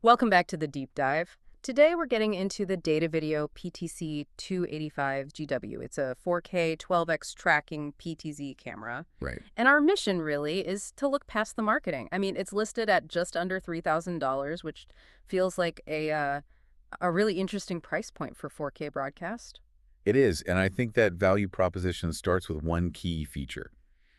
Welcome back to the deep dive. Today we're getting into the Datavideo PTC-285GW. It's a 4K 12x tracking PTZ camera. Right. And our mission really is to look past the marketing. I mean, it's listed at just under $3,000, which feels like a really interesting price point for 4K broadcast. It is, and I think that value proposition starts with one key feature,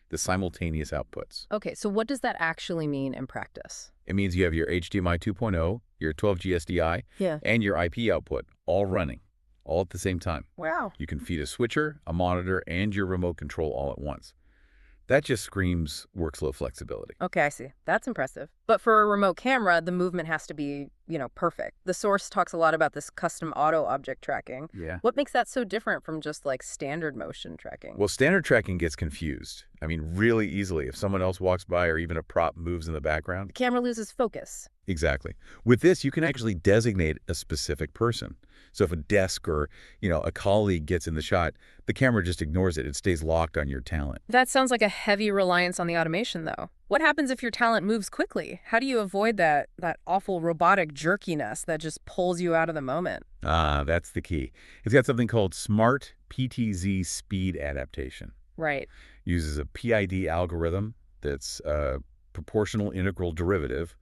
the simultaneous outputs. Okay, so what does that actually mean in practice? It means you have your HDMI 2.0, your 12G SDI, Yeah. and your IP output all running, all at the same time. Wow. You can feed a switcher, a monitor, and your remote control all at once. That just screams workflow flexibility. Okay, I see. That's impressive. But for a remote camera, the movement has to be, perfect. The source talks a lot about this custom auto object tracking. Yeah. What makes that so different from just like standard motion tracking? Well, standard tracking gets confused. I mean, really easily. If someone else walks by or even a prop moves in the background. The camera loses focus. Exactly. With this, you can actually designate a specific person. So if a desk or, a colleague gets in the shot, the camera just ignores it. It stays locked on your talent. That sounds like a heavy reliance on the automation, though. What happens if your talent moves quickly? How do you avoid that awful robotic jerkiness that just pulls you out of the moment? That's the key. It's got something called Smart PTZ Speed Adaptation. Right. Uses a PID algorithm that's a proportional integral derivative,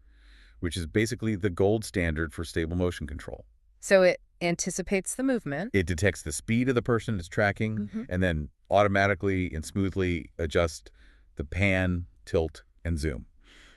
which is basically the gold standard for stable motion control. So it anticipates the movement. It detects the speed of the person it's tracking and then automatically and smoothly adjusts the pan, tilt, and zoom.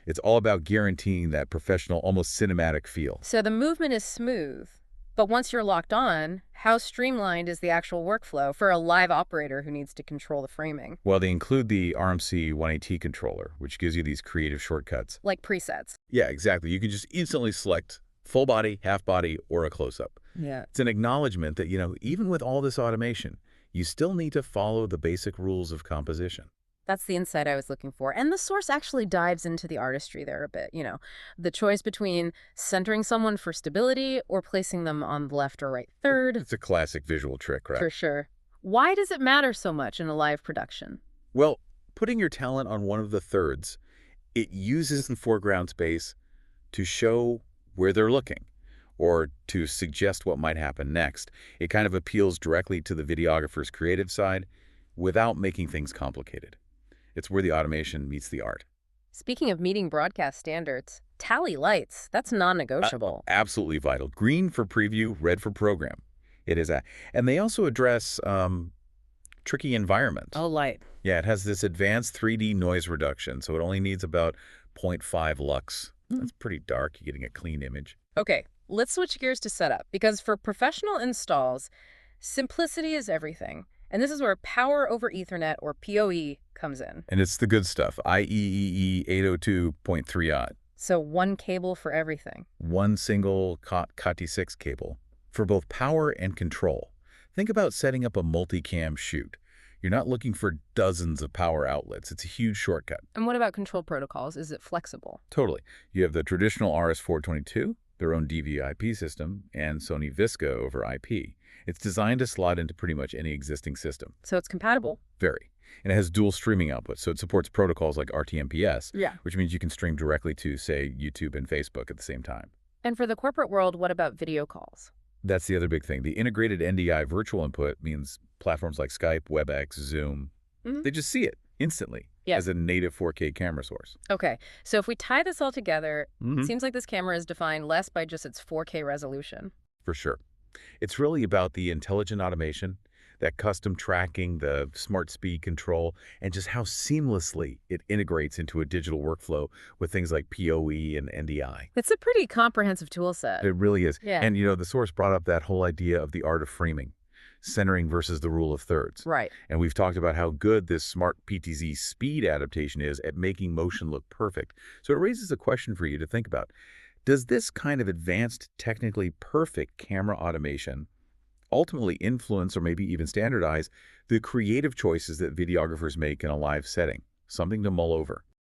It's all about guaranteeing that professional, almost cinematic feel. So the movement is smooth, but once you're locked on, how streamlined is the actual workflow for a live operator who needs to control the framing? Well, they include the RMC 180 controller, which gives you these creative shortcuts. Like presets. Yeah, exactly. You can just instantly select full body, half body, or a close-up. Yeah. It's an acknowledgement that, even with all this automation, you still need to follow the basic rules of composition. That's the insight I was looking for. And the source actually dives into the artistry there a bit, the choice between centering someone for stability or placing them on the left or right third. It's a classic visual trick, right? For sure. Why does it matter so much in a live production? Well, putting your talent on one of the thirds, it uses the foreground space to show where they're looking or to suggest what might happen next. It kind of appeals directly to the videographer's creative side without making things complicated. It's where the automation meets the art. Speaking of meeting broadcast standards, tally lights, that's non-negotiable. Absolutely vital. Green for preview, red for program. It is and they also address tricky environments. Oh, light. Yeah, it has this advanced 3D noise reduction, so it only needs about 0.5 lux. That's pretty dark. You're getting a clean image. Okay, let's switch gears to setup, because for professional installs, simplicity is everything. And this is where Power over Ethernet, or PoE, comes in. And it's the good stuff, IEEE 802.3 So one cable for everything. One single CAT6 cable for both power and control. Think about setting up a multicam shoot. You're not looking for dozens of power outlets. It's a huge shortcut. And what about control protocols? Is it flexible? Totally. You have the traditional RS-422, their own DVI-IP system, and Sony Visca over IP. It's designed to slot into pretty much any existing system. So it's compatible? Very. And it has dual streaming outputs, so it supports protocols like RTMPS, which means you can stream directly to, say, YouTube and Facebook at the same time. And for the corporate world, what about video calls? That's the other big thing. The integrated NDI virtual input means platforms like Skype, WebEx, Zoom, they just see it instantly as a native 4K camera source. Okay, so if we tie this all together, it seems like this camera is defined less by just its 4K resolution. For sure. It's really about the intelligent automation, that custom tracking, the smart speed control, and just how seamlessly it integrates into a digital workflow with things like PoE and NDI. It's a pretty comprehensive tool set. It really is. Yeah. And, the source brought up that whole idea of the art of framing, centering versus the rule of thirds. Right. And we've talked about how good this smart PTZ speed adaptation is at making motion look perfect. So it raises a question for you to think about. Does this kind of advanced, technically perfect camera automation ultimately influence or maybe even standardize the creative choices that videographers make in a live setting? Something to mull over.